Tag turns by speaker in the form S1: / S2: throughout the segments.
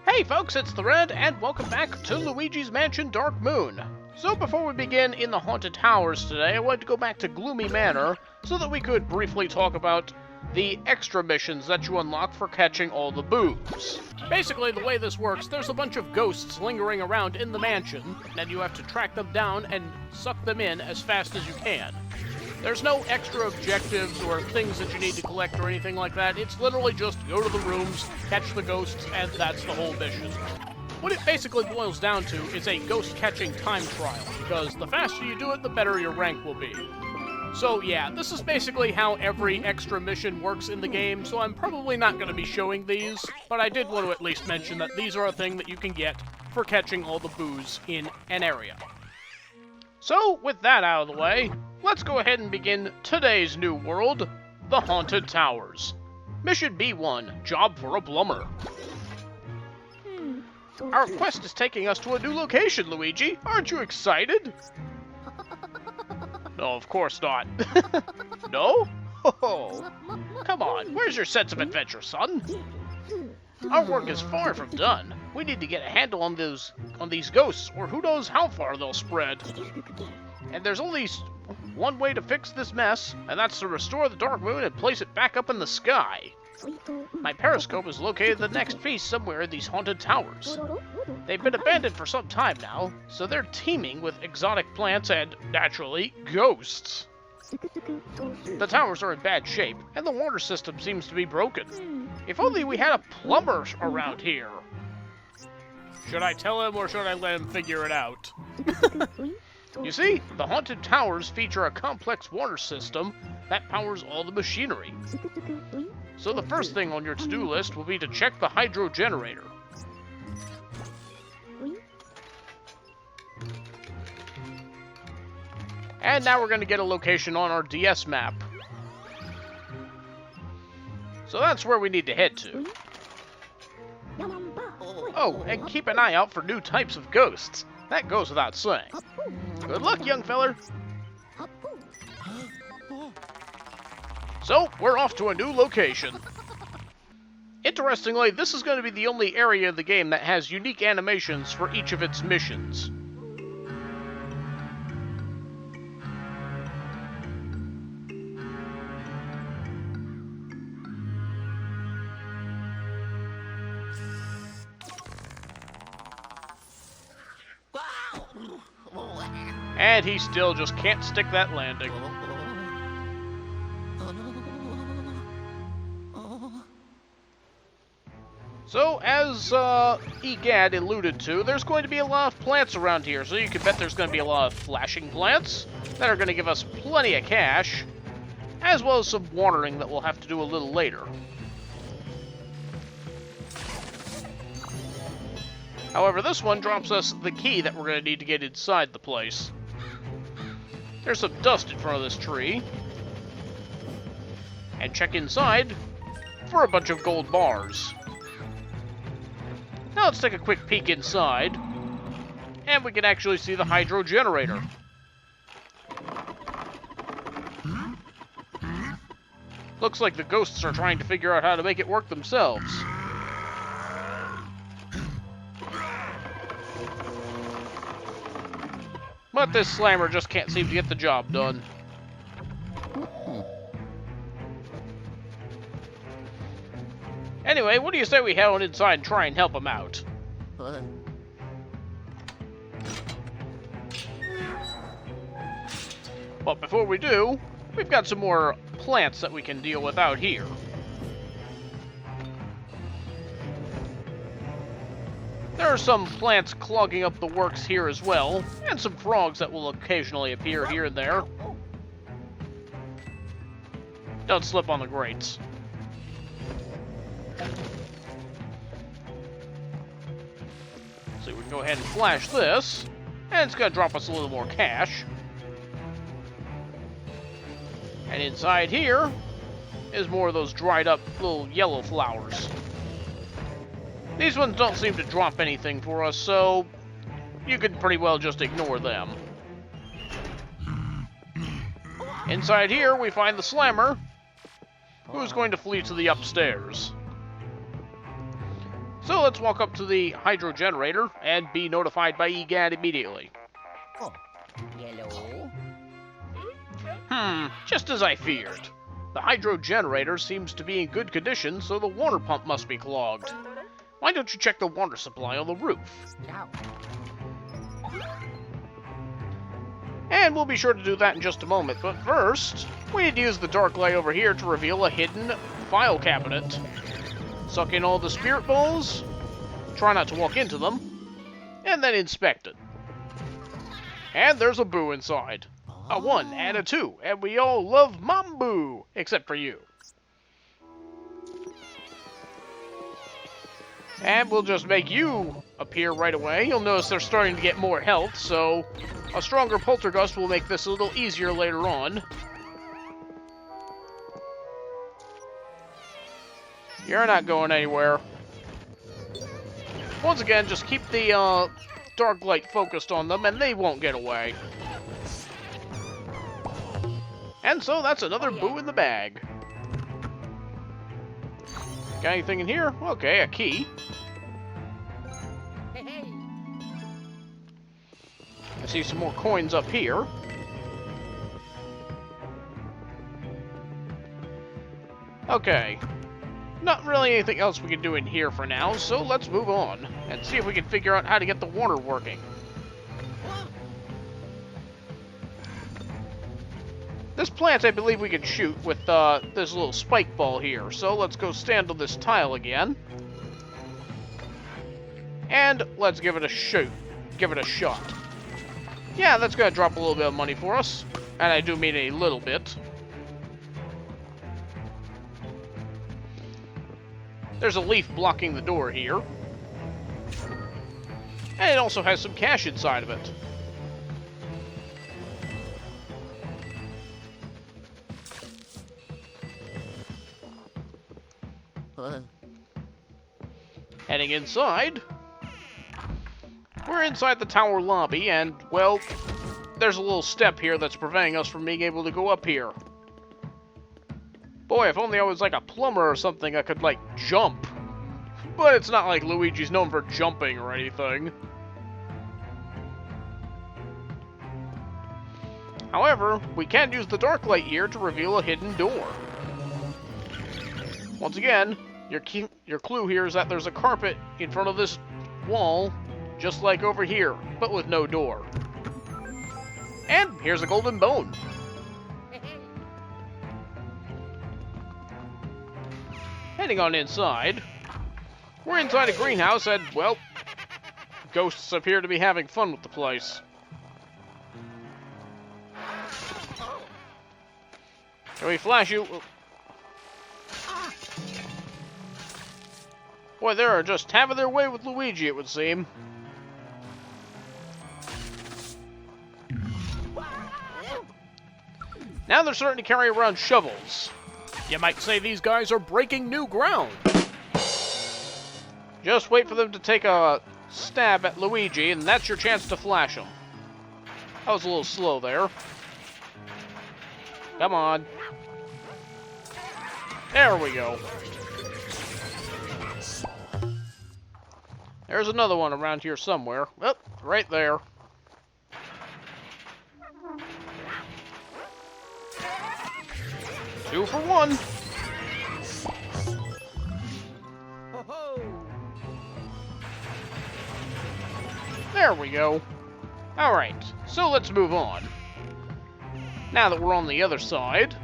S1: Hey folks, it's the Red, and welcome back to Luigi's Mansion Dark Moon. So before we begin in the Haunted Towers today, I wanted to go back to Gloomy Manor so that we could briefly talk about the extra missions that you unlock for catching all the boos. Basically, the way this works, there's a bunch of ghosts lingering around in the mansion, and you have to track them down and suck them in as fast as you can. There's no extra objectives or things that you need to collect or anything like that. It's literally just go to the rooms, catch the ghosts, and that's the whole mission. What it basically boils down to is a ghost-catching time trial, because the faster you do it, the better your rank will be. So yeah, this is basically how every extra mission works in the game, so I'm probably not going to be showing these, but I did want to at least mention that these are a thing that you can get for catching all the boos in an area. So, with that out of the way, let's go ahead and begin today's new world, the Haunted Towers. Mission B1, Job for a Plumber. Our quest is taking us to a new location, Luigi. Aren't you excited? No, of course not. No? Oh, come on, where's your sense of adventure, son? Our work is far from done. We need to get a handle on these ghosts, or who knows how far they'll spread. And there's only one way to fix this mess, and that's to restore the Dark Moon and place it back up in the sky. My periscope is located the next piece somewhere in these haunted towers. They've been abandoned for some time now, so they're teeming with exotic plants and, naturally, ghosts. The towers are in bad shape, and the water system seems to be broken. If only we had a plumber around here. Should I tell him or should I let him figure it out? You see, the haunted towers feature a complex water system that powers all the machinery. So the first thing on your to-do list will be to check the hydro generator. And now we're going to get a location on our DS map. So that's where we need to head to. Oh, and keep an eye out for new types of ghosts. That goes without saying. Good luck, young feller. So, we're off to a new location. Interestingly, this is going to be the only area of the game that has unique animations for each of its missions. And he still just can't stick that landing. So, as Egad alluded to, there's going to be a lot of plants around here, so you can bet there's going to be a lot of flashing plants that are going to give us plenty of cash, as well as some watering that we'll have to do a little later. However, this one drops us the key that we're going to need to get inside the place. There's some dust in front of this tree. And check inside for a bunch of gold bars. Now let's take a quick peek inside, and we can actually see the hydro generator. Looks like the ghosts are trying to figure out how to make it work themselves. But this slammer just can't seem to get the job done. Anyway, what do you say we head on inside and try and help him out? But before we do, we've got some more plants that we can deal with out here. There are some plants clogging up the works here as well, and some frogs that will occasionally appear here and there. Don't slip on the grates. So we can go ahead and flash this, and it's going to drop us a little more cash. And inside here is more of those dried up little yellow flowers. These ones don't seem to drop anything for us, so you could pretty well just ignore them. Inside here, we find the slammer, who's going to flee to the upstairs. So let's walk up to the hydro generator and be notified by EGAD immediately.
S2: Oh, yellow.
S1: Just as I feared. The hydro generator seems to be in good condition, so the water pump must be clogged. Why don't you check the water supply on the roof?
S2: Ciao.
S1: And we'll be sure to do that in just a moment, but first, we need to use the dark light over here to reveal a hidden file cabinet. Suck in all the spirit balls, try not to walk into them, and then inspect it. And there's a boo inside. A 1 and a 2, and we all love Mambu, except for you. And we'll just make you appear right away. You'll notice they're starting to get more health, so a stronger poltergust will make this a little easier later on. You're not going anywhere. Once again, just keep the dark light focused on them, and they won't get away. And so that's another boo in the bag. Got anything in here? Okay, a key. I see some more coins up here. Okay. Not really anything else we can do in here for now, so let's move on and see if we can figure out how to get the water working. This plant, I believe we can shoot with this little spike ball here, so let's go stand on this tile again. And let's give it a shoot. Give it a shot. Yeah, that's gonna drop a little bit of money for us. And I do mean a little bit. There's a leaf blocking the door here. And it also has some cash inside of it. Heading inside. We're inside the tower lobby, and, well, there's a little step here that's preventing us from being able to go up here. Boy, if only I was like a plumber or something, I could, like, jump. But it's not like Luigi's known for jumping or anything. However, we can use the dark light here to reveal a hidden door. Once again, your clue here is that there's a carpet in front of this wall, just like over here, but with no door. And here's a golden bone. Heading on inside. We're inside a greenhouse and, well, ghosts appear to be having fun with the place. Can we flash you? Boy, they are just having their way with Luigi, it would seem. Now they're starting to carry around shovels. You might say these guys are breaking new ground. Just wait for them to take a stab at Luigi, and that's your chance to flash them. That was a little slow there. Come on. There we go. There's another one around here somewhere. Oh, right there. Two for one. There we go. Alright, so let's move on. Now that we're on the other side,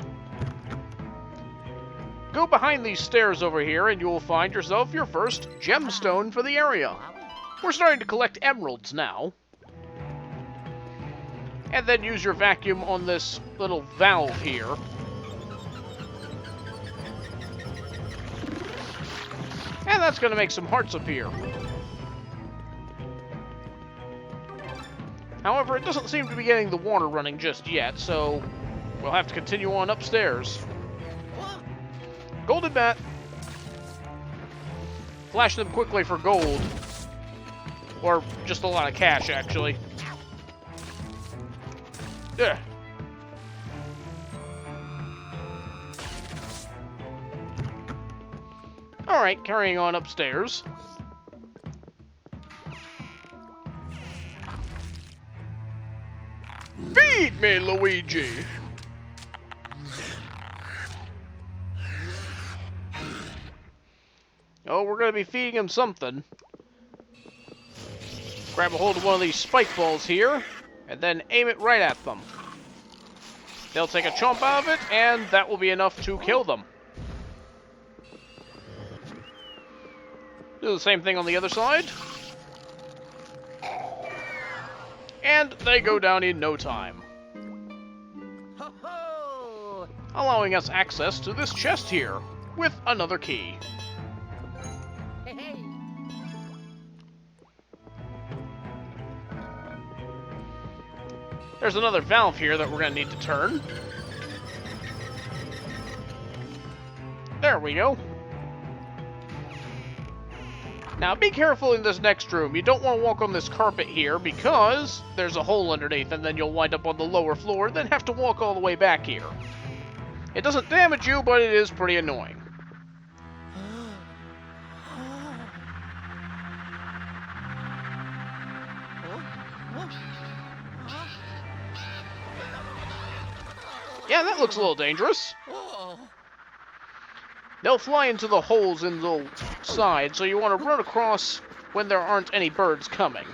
S1: go behind these stairs over here and you will find yourself your first gemstone for the area. We're starting to collect emeralds now. And then use your vacuum on this little valve here. And that's going to make some hearts appear. However, it doesn't seem to be getting the water running just yet, so we'll have to continue on upstairs. Golden bat. Flash them quickly for gold. Or just a lot of cash, actually. Ugh. Alright, carrying on upstairs. Feed me, Luigi! Oh, we're gonna be feeding him something. Grab a hold of one of these spike balls here, and then aim it right at them. They'll take a chomp out of it, and that will be enough to kill them. Do the same thing on the other side. And they go down in no time.
S2: Ho-ho!
S1: Allowing us access to this chest here, with another key.
S2: Hey-hey!
S1: There's another valve here that we're going to need to turn. There we go. Now be careful in this next room. You don't want to walk on this carpet here because there's a hole underneath and then you'll wind up on the lower floor and then have to walk all the way back here. It doesn't damage you, but it is pretty annoying. Yeah, that looks a little dangerous. They'll fly into the holes in the side, so you want to run across when there aren't any birds coming.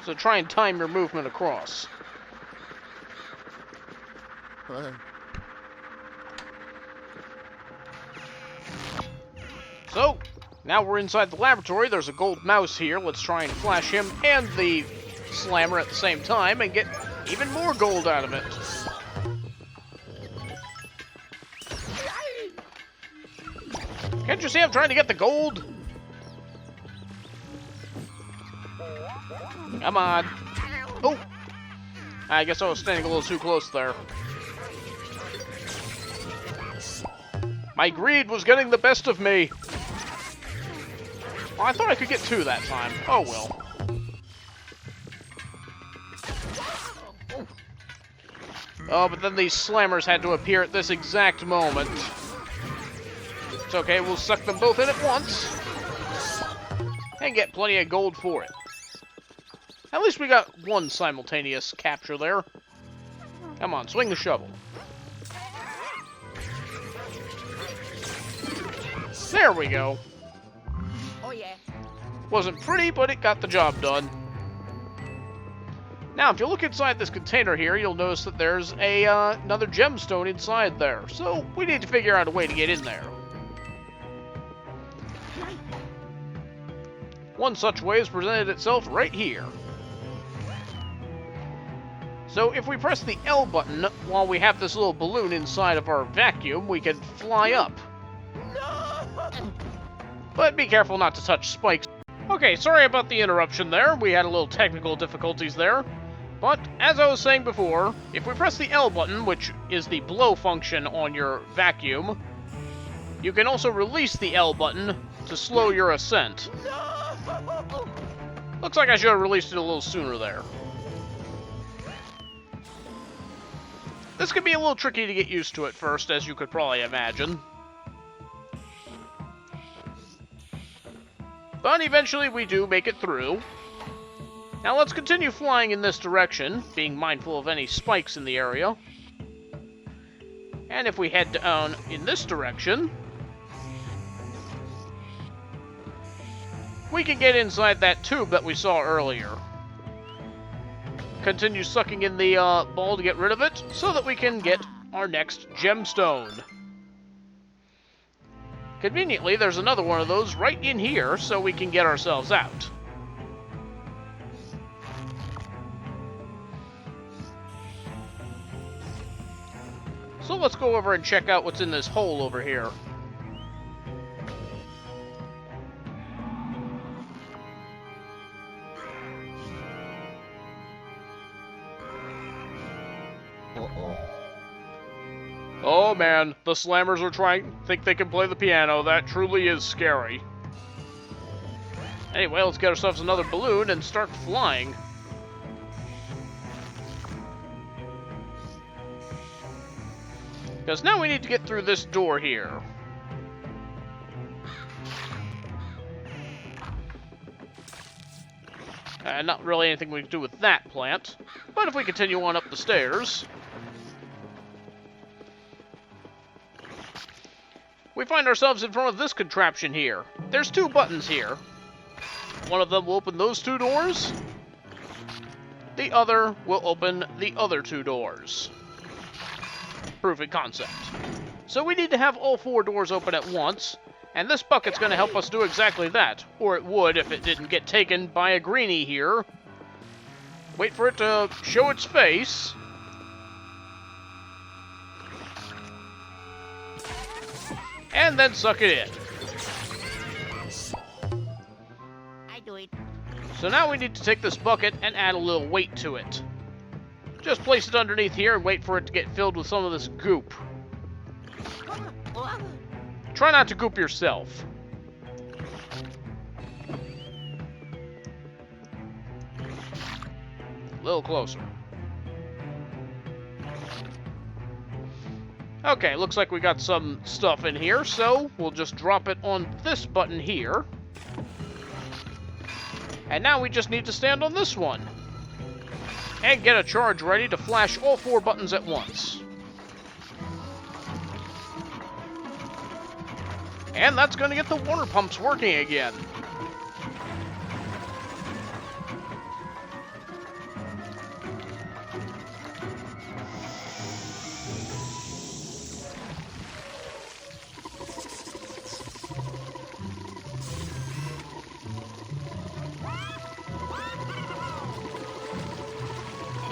S1: So try and time your movement across. So, now we're inside the laboratory. There's a gold mouse here. Let's try and flash him and the slammer at the same time and get even more gold out of it. Can't you see I'm trying to get the gold? Come on. Oh! I guess I was standing a little too close there. My greed was getting the best of me. Oh, I thought I could get two that time. Oh well. Oh, but then these slammers had to appear at this exact moment. It's okay, we'll suck them both in at once. And get plenty of gold for it. At least we got one simultaneous capture there. Come on, swing the shovel. There we go.
S2: Oh yeah.
S1: Wasn't pretty, but it got the job done. Now, if you look inside this container here, you'll notice that there's another gemstone inside there. So, we need to figure out a way to get in there. One such way has presented itself right here. So if we press the L button while we have this little balloon inside of our vacuum, we can fly up. But be careful not to touch spikes. Okay, sorry about the interruption there. We had a little technical difficulties there. But as I was saying before, if we press the L button, which is the blow function on your vacuum, you can also release the L button to slow your ascent. Looks like I should have released it a little sooner there. This could be a little tricky to get used to at first, as you could probably imagine. But eventually we do make it through. Now let's continue flying in this direction, being mindful of any spikes in the area. And if we head down in this direction, we can get inside that tube that we saw earlier. Continue sucking in the ball to get rid of it, so that we can get our next gemstone. Conveniently, there's another one of those right in here, so we can get ourselves out. So let's go over and check out what's in this hole over here. Oh man, the slammers are think they can play the piano. That truly is scary. Anyway, let's get ourselves another balloon and start flying. Because now we need to get through this door here. Not really anything we can do with that plant. But if we continue on up the stairs, we find ourselves in front of this contraption here. There's two buttons here. One of them will open those two doors. The other will open the other two doors. Proof of concept. So we need to have all four doors open at once, and this bucket's going to help us do exactly that. Or it would if it didn't get taken by a greenie here. Wait for it to show its face. And then suck it in.
S2: I do it.
S1: So now we need to take this bucket and add a little weight to it. Just place it underneath here and wait for it to get filled with some of this goop. Try not to goop yourself. A little closer. Okay, looks like we got some stuff in here, so we'll just drop it on this button here. And now we just need to stand on this one. And get a charge ready to flash all four buttons at once. And that's going to get the water pumps working again.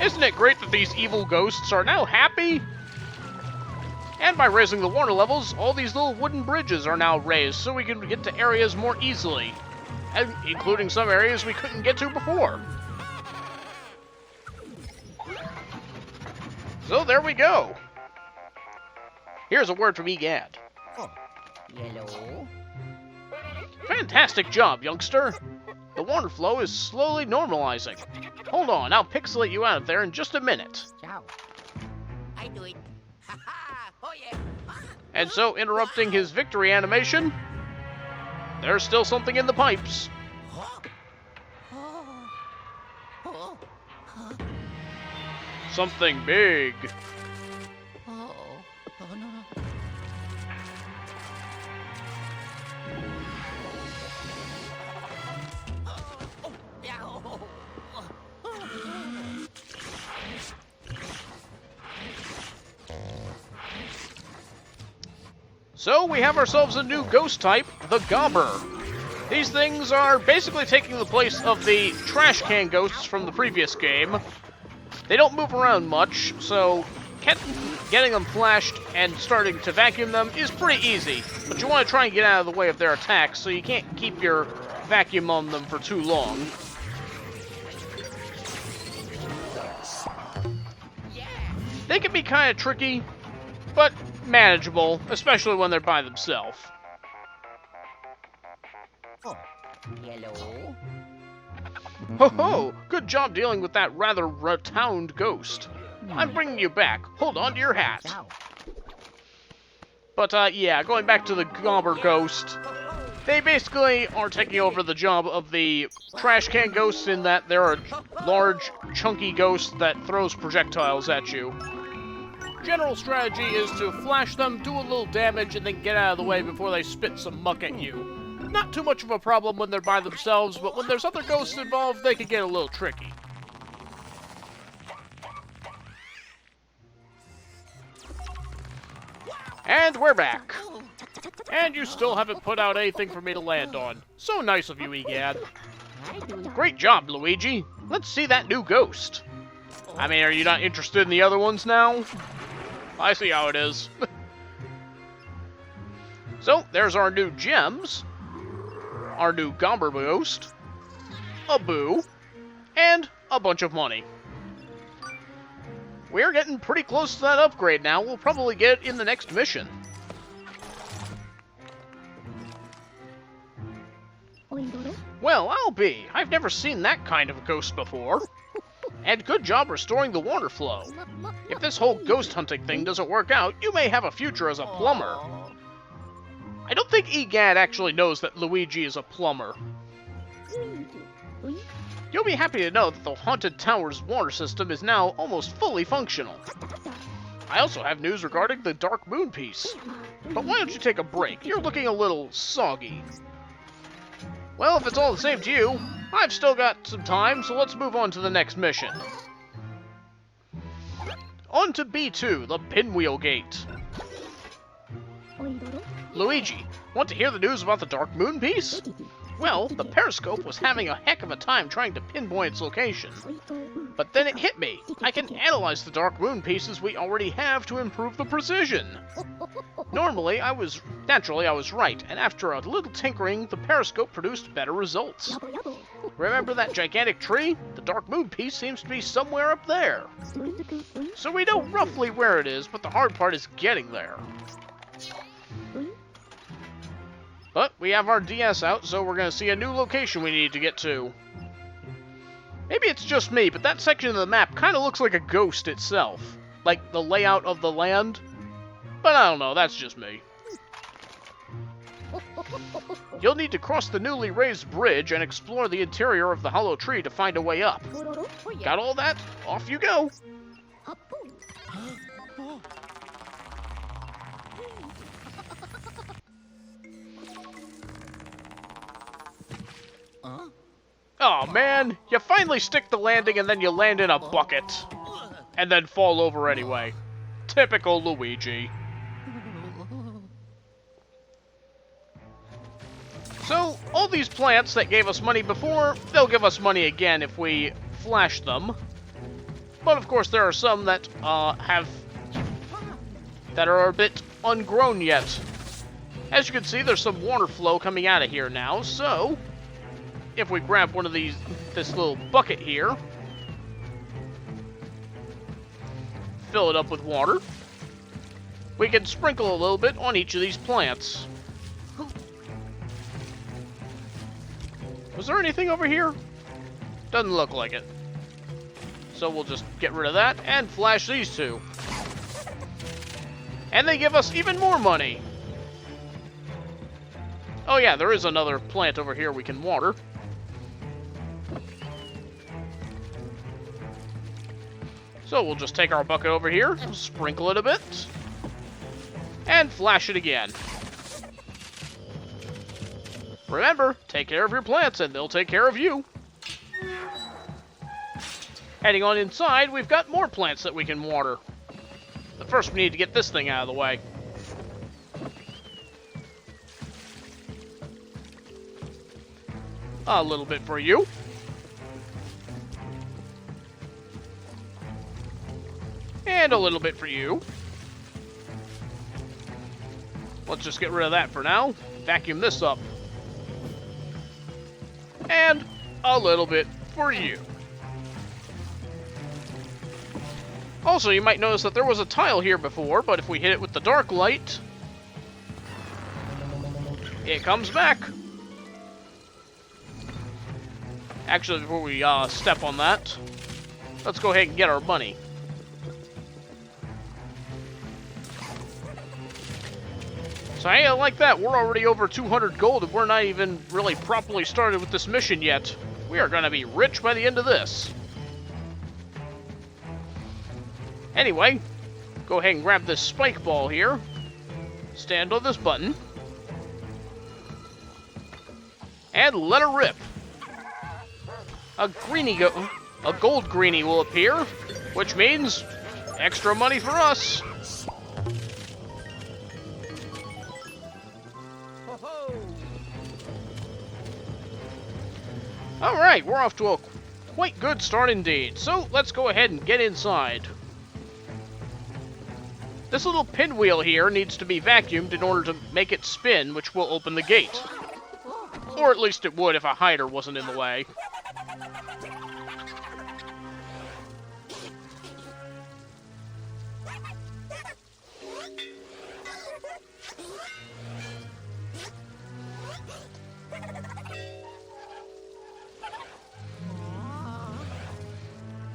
S1: Isn't it great that these evil ghosts are now happy? And by raising the water levels, all these little wooden bridges are now raised so we can get to areas more easily, and including some areas we couldn't get to before. So there we go. Here's a word from Egad.
S2: Yellow.
S1: Fantastic job, youngster. The water flow is slowly normalizing. Hold on, I'll pixelate you out of there in just a minute.
S2: Ciao. I do it. Ha ha! Oh yeah!
S1: And so, interrupting his victory animation, there's still something in the pipes. Something big.
S2: Oh no.
S1: So we have ourselves a new ghost type, the Gobber. These things are basically taking the place of the trash can ghosts from the previous game. They don't move around much, so getting them flashed and starting to vacuum them is pretty easy. But you want to try and get out of the way of their attacks, so you can't keep your vacuum on them for too long. They can be kind of tricky, but manageable, especially when they're by themselves.
S2: Yellow.
S1: Ho ho! Good job dealing with that rather rotund ghost. I'm bringing you back. Hold on to your hat.
S2: Ciao.
S1: But, yeah, going back to the Gobber ghost, they basically are taking over the job of the trash can ghosts in that they're a large, chunky ghost that throws projectiles at you. General strategy is to flash them, do a little damage, and then get out of the way before they spit some muck at you. Not too much of a problem when they're by themselves, but when there's other ghosts involved, they can get a little tricky. And we're back. And you still haven't put out anything for me to land on. So nice of you, Egad. Great job, Luigi. Let's see that new ghost. I mean, are you not interested in the other ones now? I see how it is. So, there's our new gems, our new Gobber ghost, a boo, and a bunch of money. We're getting pretty close to that upgrade now. We'll probably get it in the next mission. Well, I'll be. I've never seen that kind of a ghost before. And good job restoring the water flow. If this whole ghost hunting thing doesn't work out, you may have a future as a plumber. I don't think Egad actually knows that Luigi is a plumber. You'll be happy to know that the Haunted Tower's water system is now almost fully functional. I also have news regarding the Dark Moon piece. But why don't you take a break? You're looking a little soggy. Well, if it's all the same to you, I've still got some time, so let's move on to the next mission. On to B2, the Pinwheel Gate. Luigi, want to hear the news about the Dark Moon piece? Well, the periscope was having a heck of a time trying to pinpoint its location. But then it hit me. I can analyze the Dark Moon pieces we already have to improve the precision. Naturally, I was right, and after a little tinkering, the periscope produced better results. Remember that gigantic tree? The Dark Moon piece seems to be somewhere up there. So we know roughly where it is, but the hard part is getting there. But we have our DS out, so we're going to see a new location we need to get to. Maybe it's just me, but that section of the map kind of looks like a ghost itself. Like the layout of the land. But I don't know, that's just me. You'll need to cross the newly raised bridge and explore the interior of the hollow tree to find a way up. Got all that? Off you go! Oh man, you finally stick the landing and then you land in a bucket. And then fall over anyway. Typical Luigi. So, all these plants that gave us money before, they'll give us money again if we flash them. But of course there are some that are a bit ungrown yet. As you can see, there's some water flow coming out of here now, so if we grab one of these, this little bucket here, fill it up with water, we can sprinkle a little bit on each of these plants. Was there anything over here? Doesn't look like it. So we'll just get rid of that and flash these two. And they give us even more money. Oh yeah, there is another plant over here we can water. So we'll just take our bucket over here, sprinkle it a bit, and flash it again. Remember, take care of your plants and they'll take care of you. Heading on inside, we've got more plants that we can water. But first we need to get this thing out of the way. A little bit for you. And a little bit for you. Let's just get rid of that for now. Vacuum this up. And a little bit for you. Also, you might notice that there was a tile here before, but if we hit it with the dark light, it comes back. Actually, before we step on that, let's go ahead and get our money. So hey, like that, we're already over 200 gold and we're not even really properly started with this mission yet. We are going to be rich by the end of this. Anyway, go ahead and grab this spike ball here. Stand on this button. And let her rip. A gold greenie will appear, which means extra money for us. Alright, we're off to a quite good start indeed, so let's go ahead and get inside. This little pinwheel here needs to be vacuumed in order to make it spin, which will open the gate. Or at least it would if a hider wasn't in the way.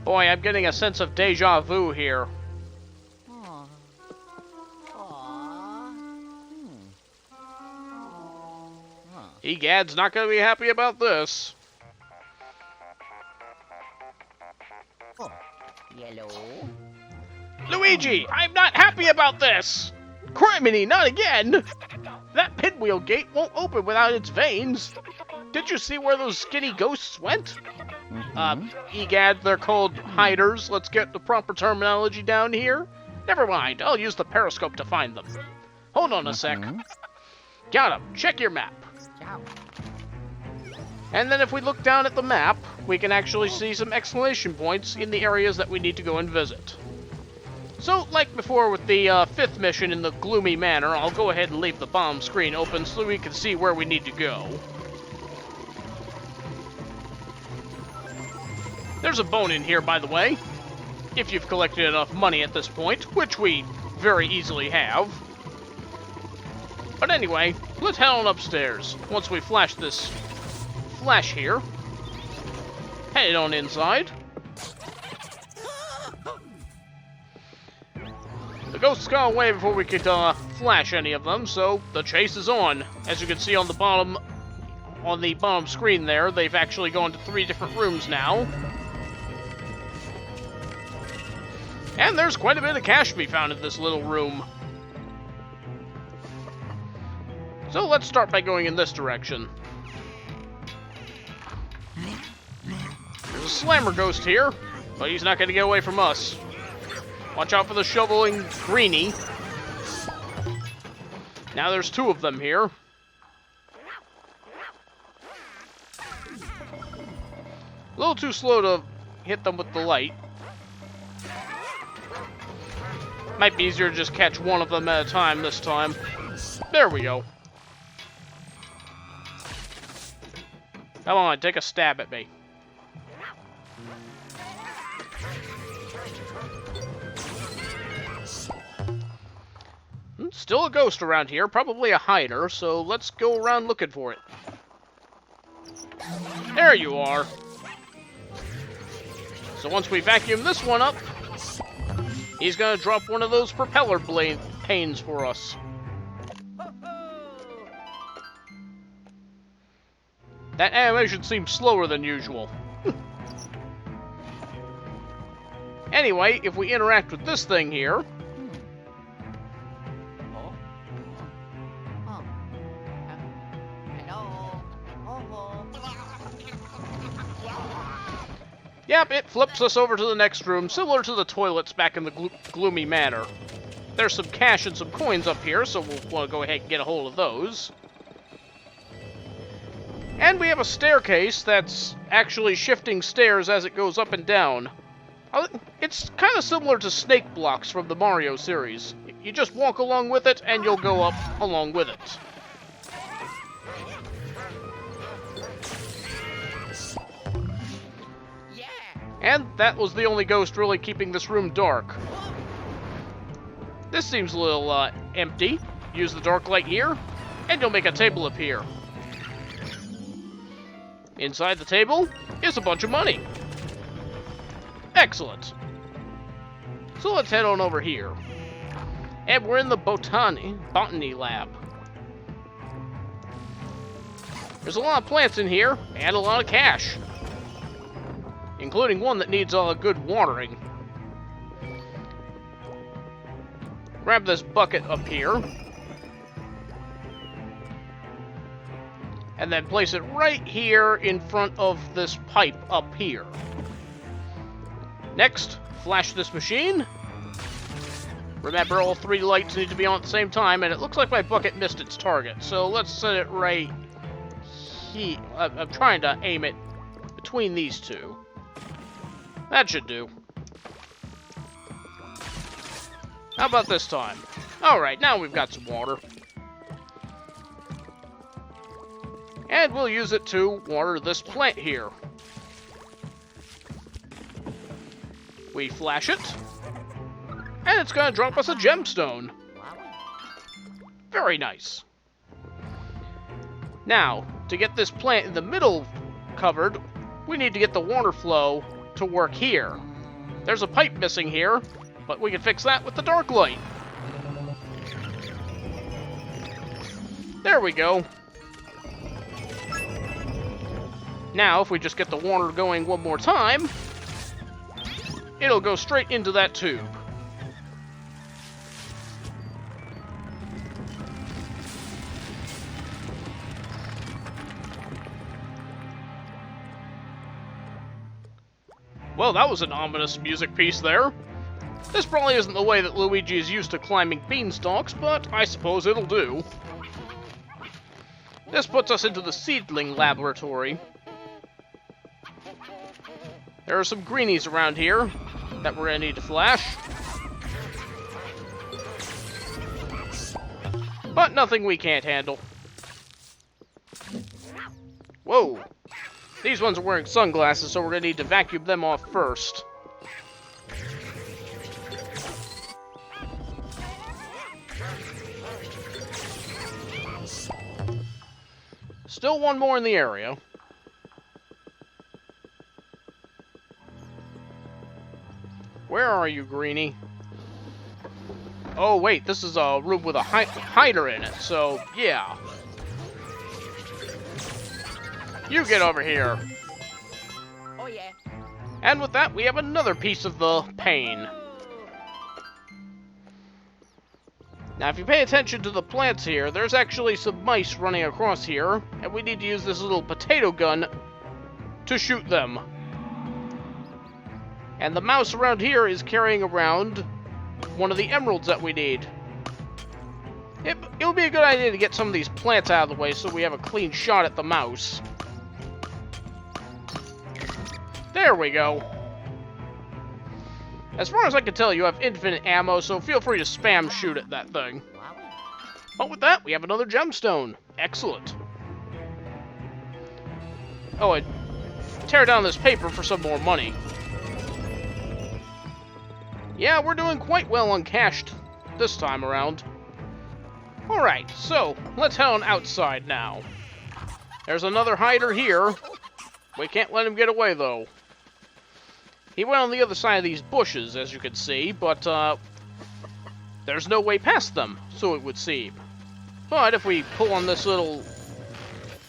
S1: Boy, I'm getting a sense of deja vu here. Egad's not going to be happy about this.
S2: Oh, yellow.
S1: Luigi, I'm not happy about this! Criminy, not again! That pinwheel gate won't open without its veins. Did you see where those skinny ghosts went? Egad, they're called hiders. Let's get the proper terminology down here. Never mind, I'll use the periscope to find them. Hold on a sec. Got 'em. Check your map.
S2: Ciao.
S1: And then if we look down at the map, we can actually see some exclamation points in the areas that we need to go and visit. So, like before with the 5th mission in the Gloomy Manor, I'll go ahead and leave the bomb screen open so we can see where we need to go. There's a bone in here, by the way, if you've collected enough money at this point, which we very easily have. But anyway, let's head on upstairs. Once we flash this flash here, head on inside. The ghosts got away before we could flash any of them, so the chase is on. As you can see on the bottom screen there, they've actually gone to 3 different rooms now. And there's quite a bit of cash to be found in this little room. So let's start by going in this direction. There's a slammer ghost here, but he's not going to get away from us. Watch out for the shoveling greenie. Now there's 2 of them here. A little too slow to hit them with the light. Might be easier to just catch one of them at a time this time. There we go. Come on, take a stab at me. Still a ghost around here, probably a hider, so let's go around looking for it. There you are. So once we vacuum this one up, he's gonna drop one of those propeller blade panes for us. That animation seems slower than usual. Anyway, if we interact with this thing here, yep, it flips us over to the next room, similar to the toilets back in the Gloomy Manor. There's some cash and some coins up here, so we'll want to go ahead and get a hold of those. And we have a staircase that's actually shifting stairs as it goes up and down. It's kind of similar to snake blocks from the Mario series. You just walk along with it, and you'll go up along with it. And that was the only ghost really keeping this room dark. This seems a little empty. Use the dark light here, and you'll make a table appear. Inside the table is a bunch of money. Excellent. So let's head on over here. And we're in the botany lab. There's a lot of plants in here, and a lot of cash. Including one that needs a good watering. Grab this bucket up here. And then place it right here in front of this pipe up here. Next, flash this machine. Remember, all 3 lights need to be on at the same time, and it looks like my bucket missed its target. So let's set it right here. I'm trying to aim it between these 2. That should do. How about this time? Alright, now we've got some water. And we'll use it to water this plant here. We flash it. And it's going to drop us a gemstone. Very nice. Now, to get this plant in the middle covered, we need to get the water flow to work here. There's a pipe missing here, but we can fix that with the dark light. There we go. Now, if we just get the water going one more time, it'll go straight into that tube. Well, that was an ominous music piece there. This probably isn't the way that Luigi is used to climbing beanstalks, but I suppose it'll do. This puts us into the seedling laboratory. There are some greenies around here that we're gonna need to flash. But nothing we can't handle. Whoa! These ones are wearing sunglasses, so we're gonna need to vacuum them off first. Still one more in the area. Where are you, Greenie? Oh, wait, this is a room with a hider in it, so, yeah. You get over here.
S2: Oh, yeah.
S1: And with that, we have another piece of the pane. Now, if you pay attention to the plants here, there's actually some mice running across here, and we need to use this little potato gun to shoot them. And the mouse around here is carrying around one of the emeralds that we need. It'll be a good idea to get some of these plants out of the way so we have a clean shot at the mouse. There we go. As far as I can tell, you have infinite ammo, so feel free to spam shoot at that thing. But with that, we have another gemstone. Excellent. Oh, and tear down this paper for some more money. Yeah, we're doing quite well on cash this time around. Alright, so, let's head on outside now. There's another hider here. We can't let him get away, though. He went on the other side of these bushes, as you can see, but, there's no way past them, so it would seem. But if we pull on this little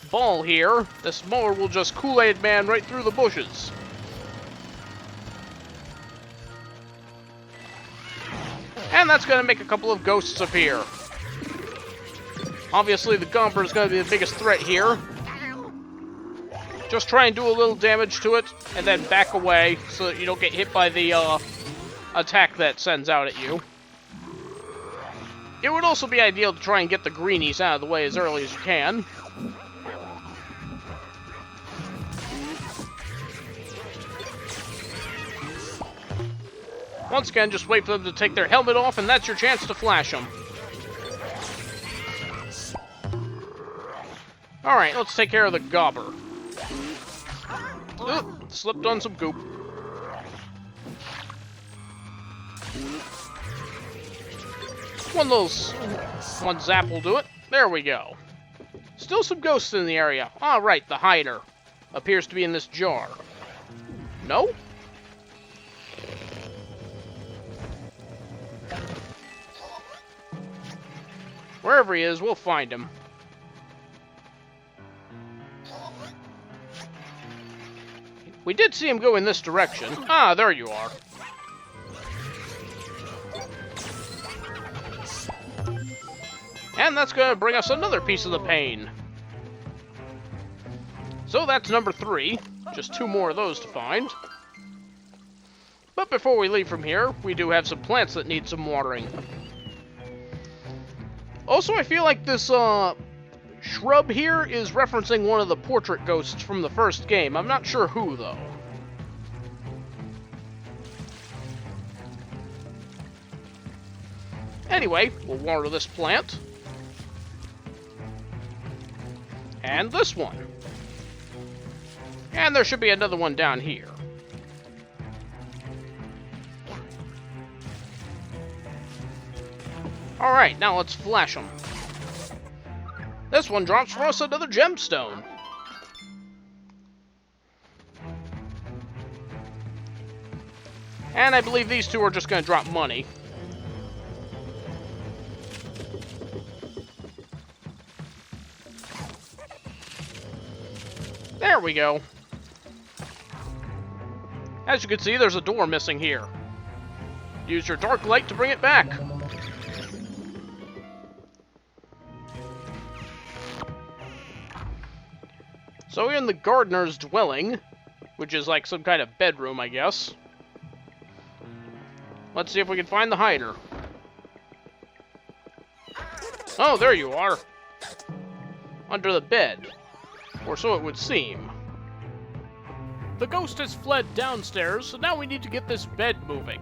S1: ball here, this mower will just Kool-Aid Man right through the bushes. And that's going to make a couple of ghosts appear. Obviously, the Gomper is going to be the biggest threat here. Just try and do a little damage to it, and then back away so that you don't get hit by the attack that sends out at you. It would also be ideal to try and get the greenies out of the way as early as you can. Once again, just wait for them to take their helmet off, and that's your chance to flash them. Alright, let's take care of the Gobber. Oop, slipped on some goop. One zap will do it. There we go. Still some ghosts in the area. Ah, right, the hider appears to be in this jar. No? Wherever he is, we'll find him. We did see him go in this direction. Ah, there you are. And that's going to bring us another piece of the pane. So that's number 3. Just 2 more of those to find. But before we leave from here, we do have some plants that need some watering. Also, I feel like this shrub here is referencing one of the portrait ghosts from the first game. I'm not sure who, though. Anyway, we'll water this plant. And this one. And there should be another one down here. Alright, now let's flash them. This one drops for us another gemstone. And I believe these 2 are just going to drop money. There we go. As you can see, there's a door missing here. Use your dark light to bring it back. So we're in the gardener's dwelling, which is like some kind of bedroom, I guess. Let's see if we can find the hider. Oh, there you are. Under the bed. Or so it would seem. The ghost has fled downstairs, so now we need to get this bed moving.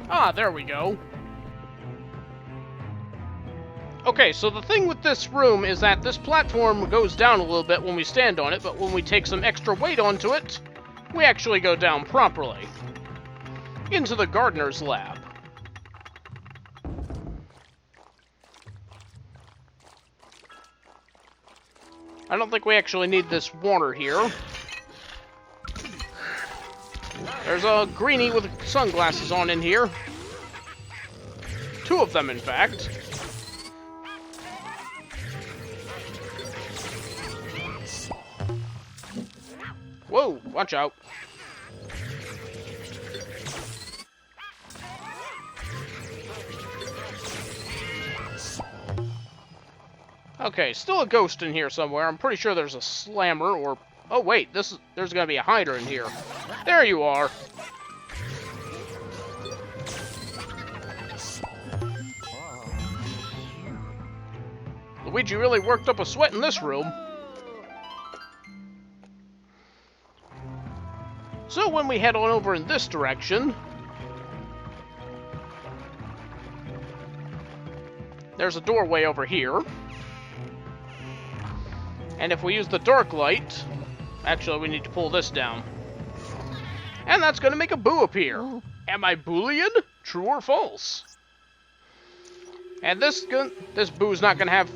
S1: Ah, there we go. Okay, so the thing with this room is that this platform goes down a little bit when we stand on it, but when we take some extra weight onto it, we actually go down properly. Into the gardener's lab. I don't think we actually need this water here. There's a greenie with sunglasses on in here. 2 of them, in fact. Whoa, watch out. Okay, still a ghost in here somewhere. I'm pretty sure there's a slammer or... Oh, wait, there's gonna be a hider in here. There you are. Luigi really worked up a sweat in this room. So when we head on over in this direction, there's a doorway over here. And if we use the dark light, actually we need to pull this down. And that's going to make a boo appear. Am I Boolean? True or false? And this boo's not going to have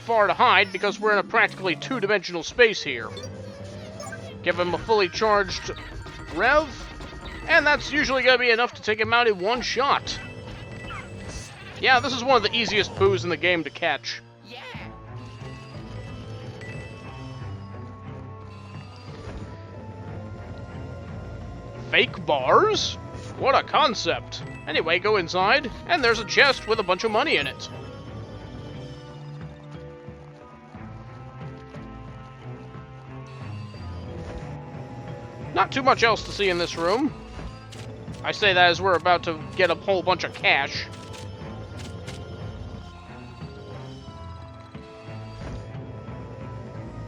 S1: far to hide because we're in a practically 2-dimensional space here. Give him a fully charged rev, and that's usually going to be enough to take him out in one shot. Yeah, this is one of the easiest boos in the game to catch.
S2: Yeah.
S1: Fake bars? What a concept. Anyway, go inside, and there's a chest with a bunch of money in it. Not too much else to see in this room. I say that as we're about to get a whole bunch of cash.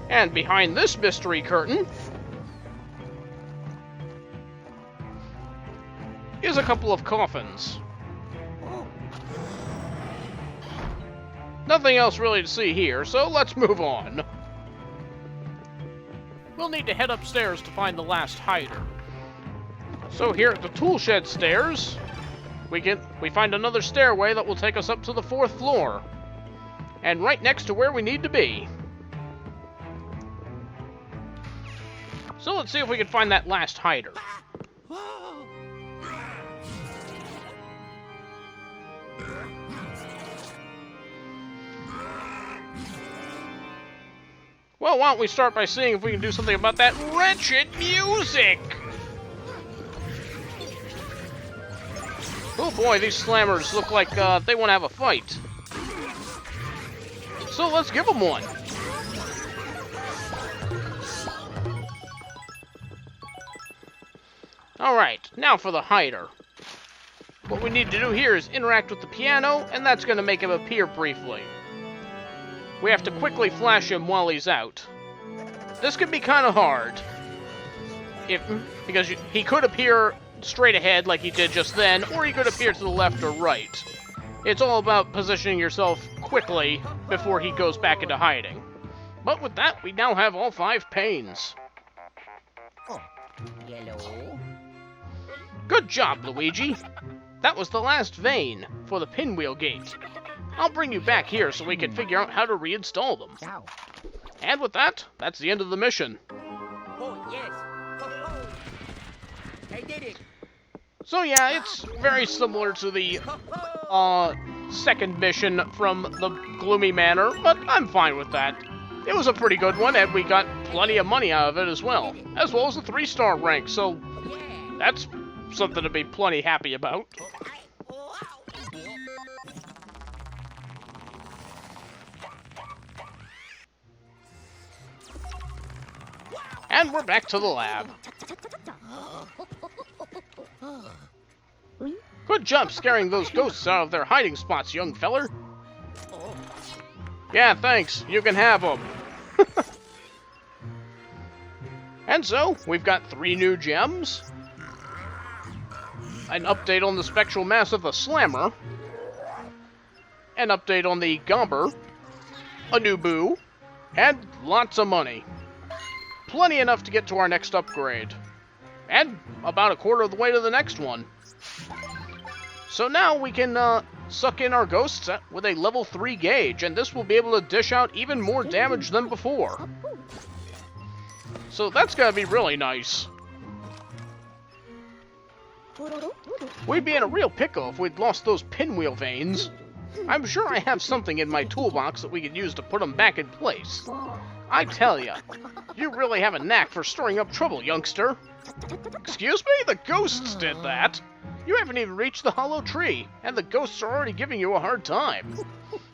S1: And behind this mystery curtain is a couple of coffins. Nothing else really to see here, so let's move on. We'll need to head upstairs to find the last hider. So here at the tool shed stairs, we find another stairway that will take us up to the 4th floor. And right next to where we need to be. So let's see if we can find that last hider. Well, why don't we start by seeing if we can do something about that wretched music? Oh boy, these slammers look like they want to have a fight. So let's give them one. Alright, now for the hider. What we need to do here is interact with the piano, and that's going to make him appear briefly. We have to quickly flash him while he's out. This could be kind of hard. Because he could appear straight ahead like he did just then, or he could appear to the left or right. It's all about positioning yourself quickly before he goes back into hiding. But with that, we now have all 5 panes.
S2: Oh, yellow.
S1: Good job, Luigi. That was the last vein for the pinwheel gate. I'll bring you back here so we can figure out how to reinstall them.
S2: Now.
S1: And with that, that's the end of the mission.
S2: Oh, yes. Ho, ho. I did it.
S1: So yeah, it's very similar to the second mission from the Gloomy Manor, but I'm fine with that. It was a pretty good one, and we got plenty of money out of it as well as a 3-star rank, so that's something to be plenty happy about. And we're back to the lab. Good job scaring those ghosts out of their hiding spots, young feller. Yeah, thanks. You can have them. And so, we've got 3 new gems, an update on the spectral mass of the Slammer, an update on the Gomber, a new boo, and lots of money. Plenty enough to get to our next upgrade. And about a quarter of the way to the next one. So now we can suck in our ghosts with a level 3 gauge, and this will be able to dish out even more damage than before. So that's gonna be really nice. We'd be in a real pickle if we'd lost those pinwheel veins. I'm sure I have something in my toolbox that we could use to put them back in place. I tell ya, you really have a knack for stirring up trouble, youngster. Excuse me? The ghosts did that? You haven't even reached the hollow tree, and the ghosts are already giving you a hard time.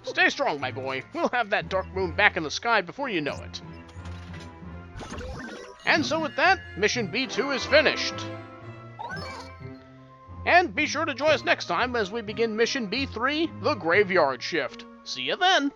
S1: Stay strong, my boy. We'll have that dark moon back in the sky before you know it. And so with that, Mission B2 is finished. And be sure to join us next time as we begin Mission B3, The Graveyard Shift. See you then!